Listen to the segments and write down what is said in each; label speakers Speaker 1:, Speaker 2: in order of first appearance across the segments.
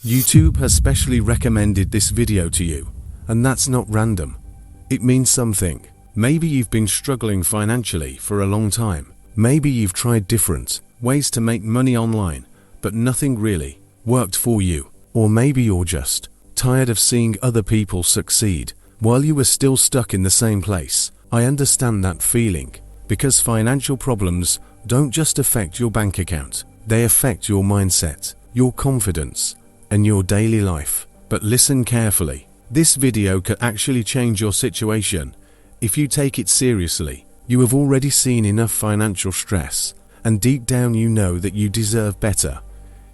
Speaker 1: YouTube has specially recommended this video to you, and that's not random. It means something. Maybe you've been struggling financially for a long time. Maybe you've tried different ways to make money online, but nothing really worked for you. Or maybe you're just tired of seeing other people succeed while you were still stuck in the same place. I understand that feeling, because financial problems don't just affect your bank account. They affect your mindset, your confidence, and your daily life. But listen carefully. This video could actually change your situation if you take it seriously. You have already seen enough financial stress, and deep down you know that you deserve better.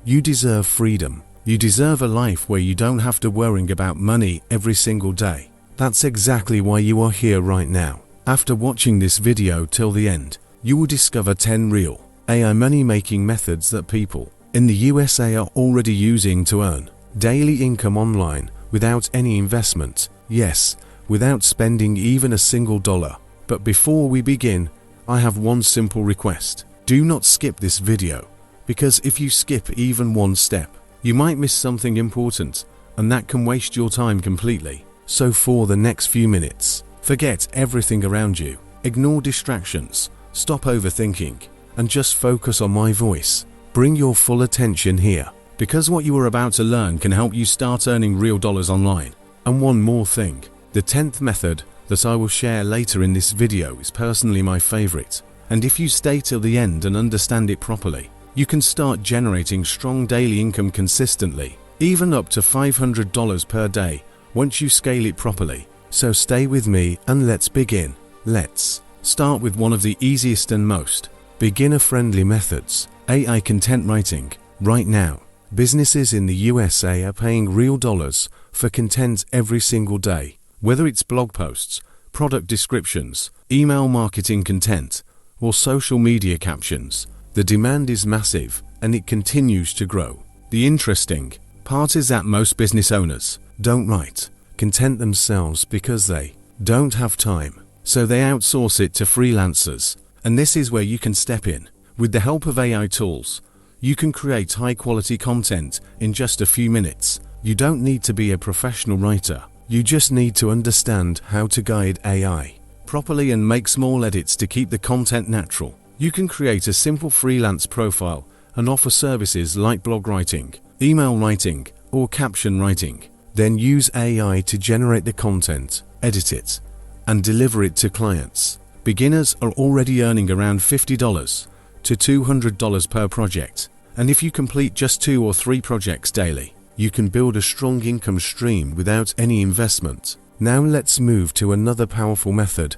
Speaker 1: You deserve freedom. You deserve a life where you don't have to worry about money every single day. That's exactly why you are here right now. After watching this video till the end, you will discover 10 real AI money-making methods that people in the USA are already using to earn daily income online without any investment. Yes, without spending even a single dollar. But before we begin, I have one simple request. Do not skip this video, because if you skip even one step, you might miss something important, and that can waste your time completely. So for the next few minutes, forget everything around you. Ignore distractions, stop overthinking, and just focus on my voice. Bring your full attention here, because what you are about to learn can help you start earning real dollars online. And one more thing, the 10th method that I will share later in this video is personally my favorite. And if you stay till the end and understand it properly, you can start generating strong daily income consistently, even up to $500 per day once you scale it properly. So stay with me and let's begin. Let's start with one of the easiest and most beginner-friendly methods, AI content writing. Right now, businesses in the USA are paying real dollars for content every single day. Whether it's blog posts, product descriptions, email marketing content, or social media captions, the demand is massive and it continues to grow. The interesting part is that most business owners don't write content themselves because they don't have time, so they outsource it to freelancers. And this is where you can step in. With the help of AI tools, you can create high-quality content in just a few minutes. You don't need to be a professional writer. You just need to understand how to guide AI properly and make small edits to keep the content natural. You can create a simple freelance profile and offer services like blog writing, email writing, or caption writing. Then use AI to generate the content, edit it, and deliver it to clients. Beginners are already earning around $50 to $200 per project. And if you complete just 2 or 3 projects daily, you can build a strong income stream without any investment. Now let's move to another powerful method,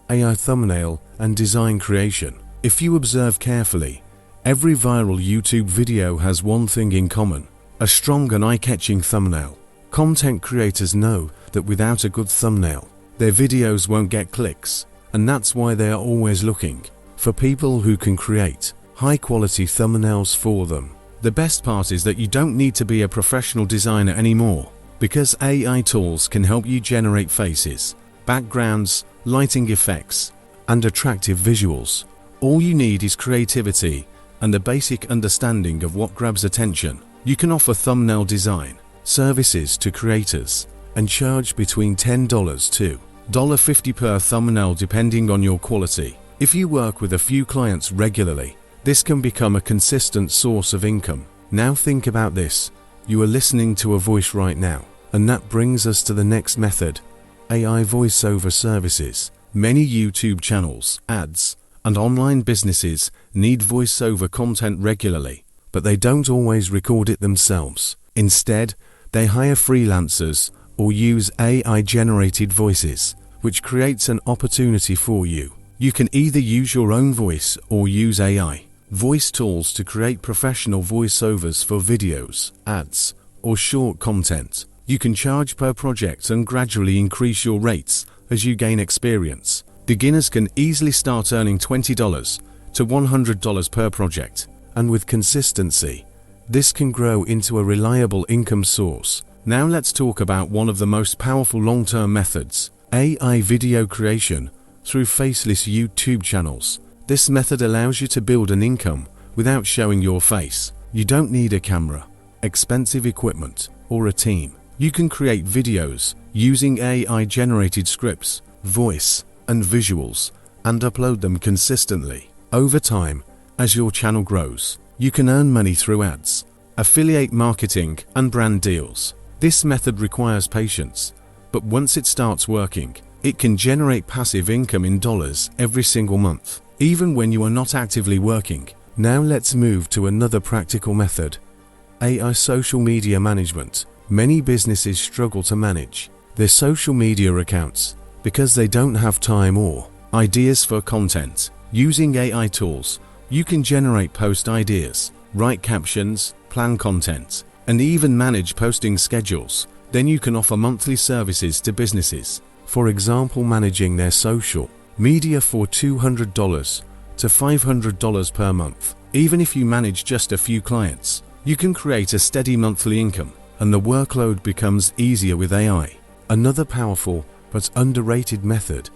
Speaker 1: AI thumbnail and design creation. If you observe carefully, every viral YouTube video has one thing in common: a strong and eye-catching thumbnail. Content creators know that without a good thumbnail, their videos won't get clicks, and that's why they are always looking for people who can create high-quality thumbnails for them. The best part is that you don't need to be a professional designer anymore, because AI tools can help you generate faces, backgrounds, lighting effects, and attractive visuals. All you need is creativity and a basic understanding of what grabs attention. You can offer thumbnail design services to creators and charge between $10 to $50 per thumbnail depending on your quality. If you work with a few clients regularly, this can become a consistent source of income. Now think about this. You are listening to a voice right now, and that brings us to the next method, AI voiceover services. Many YouTube channels, ads, and online businesses need voiceover content regularly, but they don't always record it themselves. Instead, they hire freelancers or use AI-generated voices, which creates an opportunity for you. You can either use your own voice or use AI voice tools to create professional voiceovers for videos, ads, or short content. You can charge per project and gradually increase your rates as you gain experience. Beginners can easily start earning $20 to $100 per project, and with consistency, this can grow into a reliable income source. Now let's talk about one of the most powerful long-term methods, AI video creation through faceless YouTube channels. This method allows you to build an income without showing your face. You don't need a camera, expensive equipment, or a team. You can create videos using AI-generated scripts, voice, and visuals, and upload them consistently. Over time, as your channel grows, you can earn money through ads, affiliate marketing, and brand deals. This method requires patience, but once it starts working, it can generate passive income in dollars every single month, even when you are not actively working. Now let's move to another practical method: AI social media management. Many businesses struggle to manage their social media accounts because they don't have time or ideas for content. Using AI tools, you can generate post ideas, write captions, plan content, and even manage posting schedules. Then you can offer monthly services to businesses, for example, managing their social media for $200 to $500 per month. Even if you manage just a few clients, you can create a steady monthly income, and the workload becomes easier with AI. Another powerful but underrated method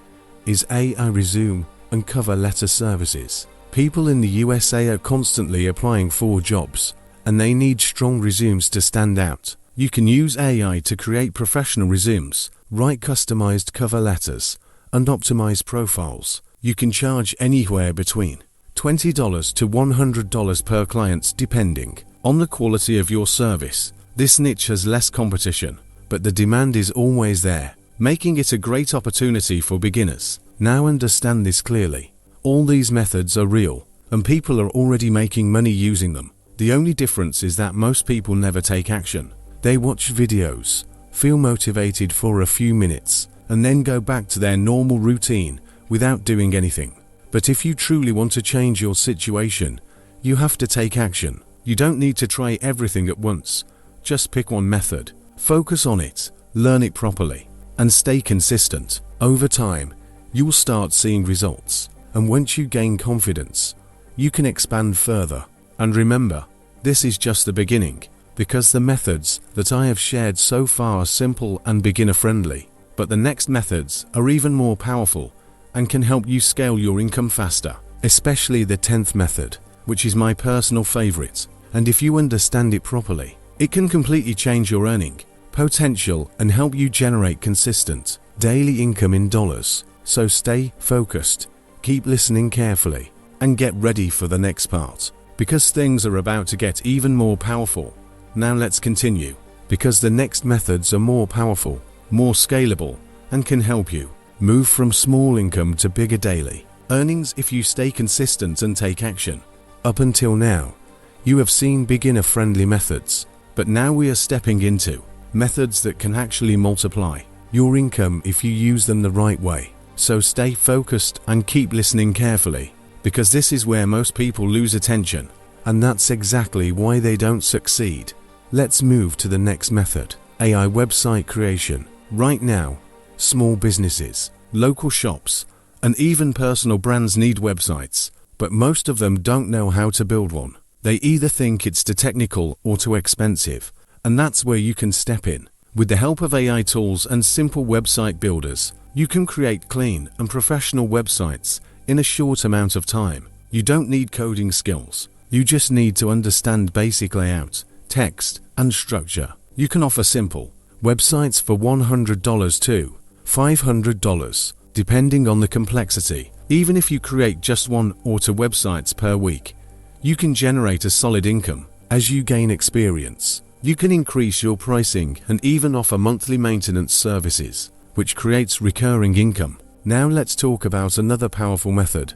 Speaker 1: is AI resume and cover letter services. People in the USA are constantly applying for jobs, and they need strong resumes to stand out. You can use AI to create professional resumes, write customized cover letters, and optimize profiles. You can charge anywhere between $20 to $100 per client depending on the quality of your service. This niche has less competition, but the demand is always there, making it a great opportunity for beginners. Now understand this clearly. All these methods are real, and people are already making money using them. The only difference is that most people never take action. They watch videos, feel motivated for a few minutes, and then go back to their normal routine without doing anything. But if you truly want to change your situation, you have to take action. You don't need to try everything at once. Just pick one method, focus on it, learn it properly, and stay consistent. Over time, you will start seeing results, and once you gain confidence, you can expand further. And remember, this is just the beginning, because the methods that I have shared so far are simple and beginner-friendly, but the next methods are even more powerful and can help you scale your income faster, especially the 10th method, which is my personal favorite. And if you understand it properly, it can completely change your earning potential and help you generate consistent daily income in dollars. So stay focused, keep listening carefully, and get ready for the next part, because things are about to get even more powerful. Now let's continue, because the next methods are more powerful, more scalable, and can help you move from small income to bigger daily earnings if you stay consistent and take action. Up until now, you have seen beginner-friendly methods, but now we are stepping into methods that can actually multiply your income if you use them the right way. So stay focused and keep listening carefully, because this is where most people lose attention, and that's exactly why they don't succeed. Let's move to the next method: AI website creation. Right now, small businesses, local shops, and even personal brands need websites, but most of them don't know how to build one. They either think it's too technical or too expensive, and that's where you can step in. With the help of AI tools and simple website builders, you can create clean and professional websites in a short amount of time. You don't need coding skills. You just need to understand basic layout, text, and structure. You can offer simple websites for $100 to $500, depending on the complexity. Even if you create just 1 or 2 websites per week, you can generate a solid income. As you gain experience, you can increase your pricing and even offer monthly maintenance services, which creates recurring income. Now let's talk about another powerful method: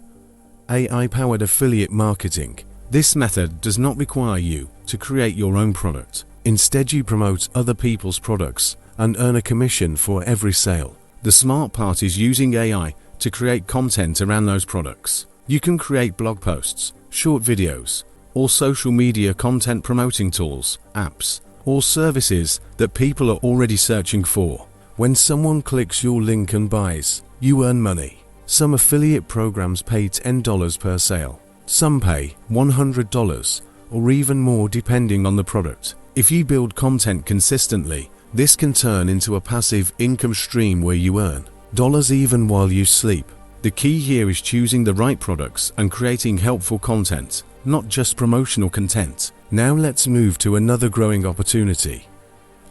Speaker 1: AI-powered affiliate marketing. This method does not require you to create your own product. Instead, you promote other people's products and earn a commission for every sale. The smart part is using AI to create content around those products. You can create blog posts, short videos, or social media content promoting tools, apps, or services that people are already searching for. When someone clicks your link and buys, you earn money. Some affiliate programs pay $10 per sale. Some pay $100 or even more depending on the product. If you build content consistently, this can turn into a passive income stream where you earn dollars even while you sleep. The key here is choosing the right products and creating helpful content, not just promotional content. Now let's move to another growing opportunity.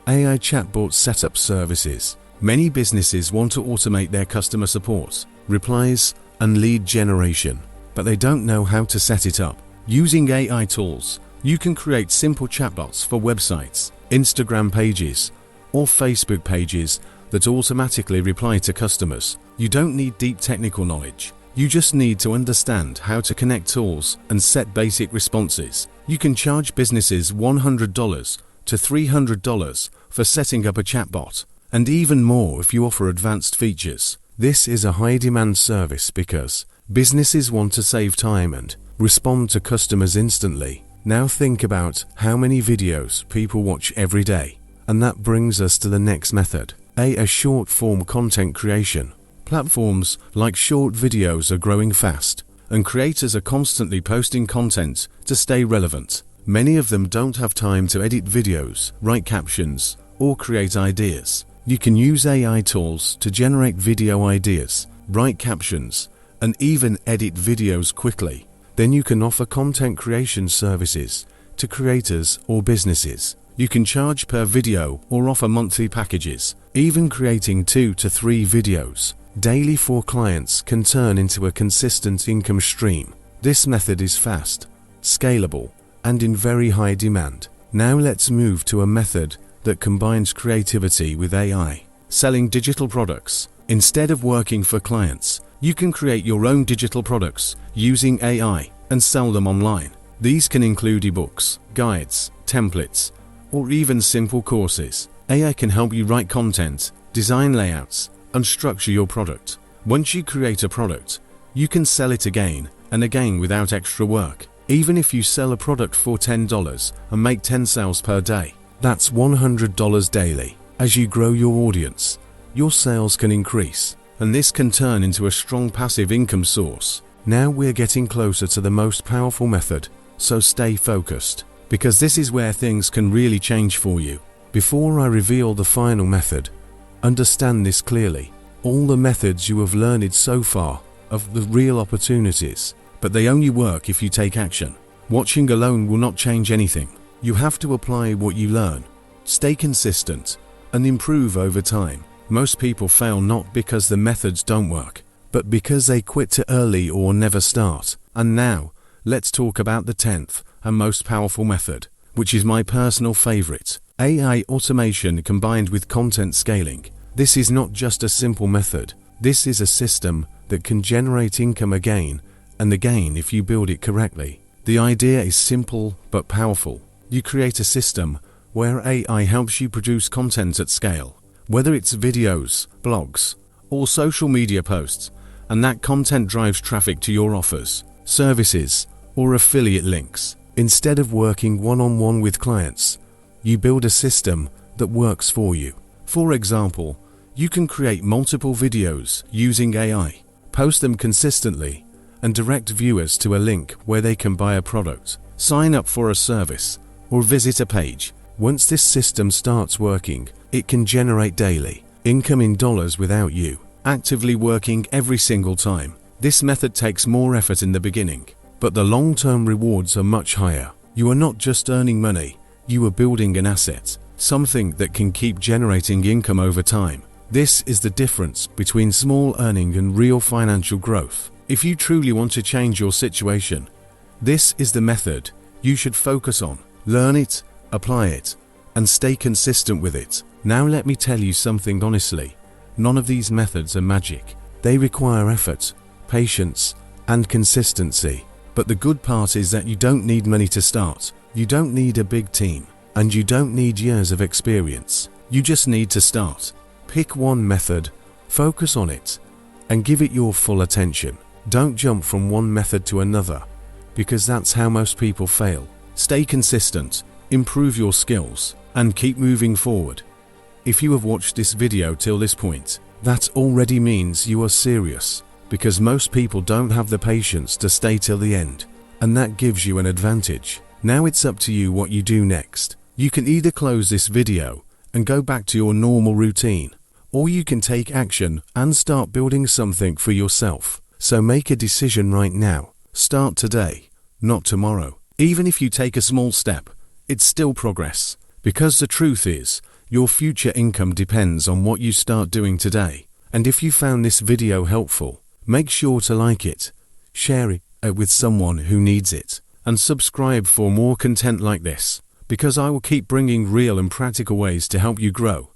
Speaker 1: AI chatbot setup services. Many businesses want to automate their customer support, replies, and lead generation, but they don't know how to set it up. Using AI tools, you can create simple chatbots for websites, Instagram pages, or Facebook pages that automatically reply to customers. You don't need deep technical knowledge. You just need to understand how to connect tools and set basic responses. You can charge businesses $100 to $300 for setting up a chatbot, and even more if you offer advanced features. This is a high-demand service because businesses want to save time and respond to customers instantly. Now think about how many videos people watch every day. And that brings us to the next method, a short-form content creation. Platforms like short videos are growing fast, and creators are constantly posting content to stay relevant. Many of them don't have time to edit videos, write captions, or create ideas. You can use AI tools to generate video ideas, write captions, and even edit videos quickly. Then you can offer content creation services to creators or businesses. You can charge per video or offer monthly packages. Even creating 2 to 3 videos daily for clients can turn into a consistent income stream. This method is fast, scalable, and in very high demand. Now let's move to a method that combines creativity with AI. Selling digital products. Instead of working for clients, you can create your own digital products using AI and sell them online. These can include ebooks, guides, templates, or even simple courses. AI can help you write content, design layouts, and structure your product. Once you create a product, you can sell it again and again without extra work. Even if you sell a product for $10 and make 10 sales per day, that's $100 daily. As you grow your audience, your sales can increase, and this can turn into a strong passive income source. Now we're getting closer to the most powerful method, so stay focused, because this is where things can really change for you. Before I reveal the final method, understand this clearly. All the methods you have learned so far are the real opportunities, but they only work if you take action. Watching alone will not change anything. You have to apply what you learn, stay consistent, and improve over time. Most people fail not because the methods don't work, but because they quit too early or never start. And now, let's talk about the 10th and most powerful method, which is my personal favorite. AI automation combined with content scaling. This is not just a simple method. This is a system that can generate income again and again if you build it correctly. The idea is simple but powerful. You create a system where AI helps you produce content at scale, whether it's videos, blogs, or social media posts, and that content drives traffic to your offers, services, or affiliate links. Instead of working one-on-one with clients, you build a system that works for you. For example, you can create multiple videos using AI, post them consistently, and direct viewers to a link where they can buy a product, sign up for a service, or visit a page. Once this system starts working, it can generate daily income in dollars without you actively working every single time. This method takes more effort in the beginning, but the long-term rewards are much higher. You are not just earning money, you are building an asset, something that can keep generating income over time. This is the difference between small earning and real financial growth. If you truly want to change your situation, this is the method you should focus on. Learn it, apply it, and stay consistent with it. Now let me tell you something honestly. None of these methods are magic. They require effort, patience, and consistency. But the good part is that you don't need money to start. You don't need a big team, and you don't need years of experience. You just need to start. Pick one method, focus on it, and give it your full attention. Don't jump from one method to another, because that's how most people fail. Stay consistent, improve your skills, and keep moving forward. If you have watched this video till this point, that already means you are serious, because most people don't have the patience to stay till the end, and that gives you an advantage. Now it's up to you what you do next. You can either close this video and go back to your normal routine, or you can take action and start building something for yourself. So make a decision right now. Start today, not tomorrow. Even if you take a small step, it's still progress. Because the truth is, your future income depends on what you start doing today. And if you found this video helpful, make sure to like it, share it with someone who needs it, and subscribe for more content like this, because I will keep bringing real and practical ways to help you grow